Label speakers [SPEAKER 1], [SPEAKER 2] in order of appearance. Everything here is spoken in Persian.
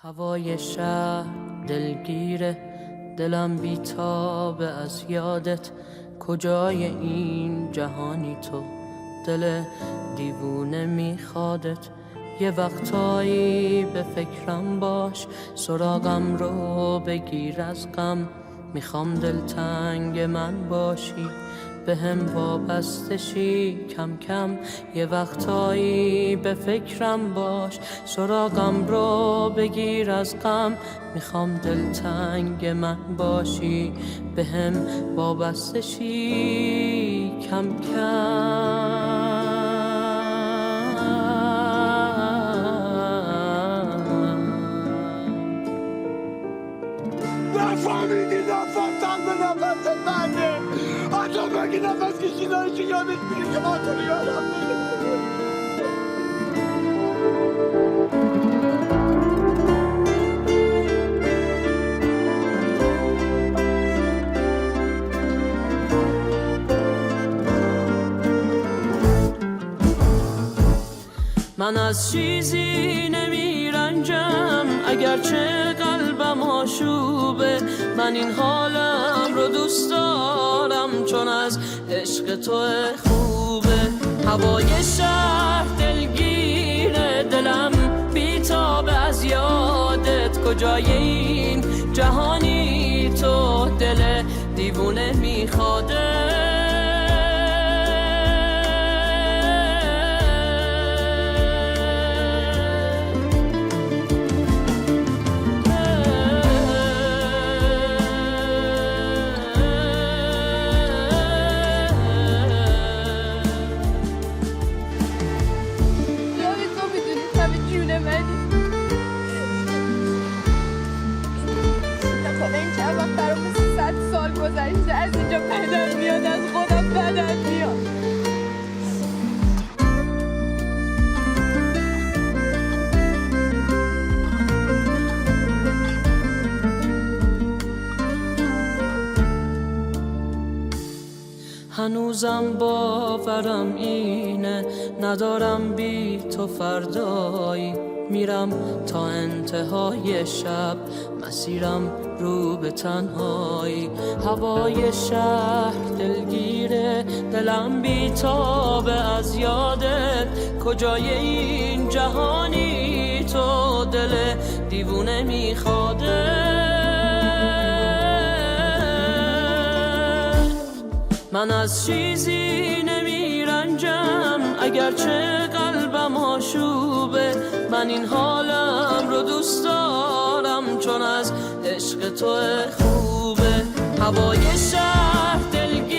[SPEAKER 1] هوای شهر دلگیره، دلم بیتابه از یادت. کجای این جهانی تو، دل دیوونه میخوادت. یه وقتایی به فکرم باش، سراغم رو بگیر از غم. میخوام دلتنگ من باشی، به هم وابسته شی کم کم. یه وقتایی به فکرم باش، سراغم رو بگیر از غم. میخوام دلتنگ من باشی، به هم وابسته شی کم کم.
[SPEAKER 2] نفهمیدی نفستم به نفست بنده. حتی مگه نفس کشیدنش یادت میره که ما تو رو یادم میره.
[SPEAKER 1] من از چیزی نمیرنجم، اگرچه قلبم آشوبه. من این حالم رو دوست دارم، چون از عشق تو خوبه. هوای شهر دلگیره، دلم بیتابه از یادت. کجای این جهانی تو، دل دیوونه میخواده.
[SPEAKER 3] گذشته از اینجا بدم میاد، از خودم بدم میاد.
[SPEAKER 1] هنوزم باورم اینه، ندارم بی تو فردایی. میرم تا انتهای شب، مسیرم رو به تنهایی. هوای شهر دلگیره، دلم بیتابه از یادت. کجای این جهانی تو، دل دیوونه میخواده. من از چیزی نمیرنجم، اگرچه قلبم آشوبه. من این حالم رو دوست دارم، چون از عشق تو خوبه. هوای شهر دلگیره،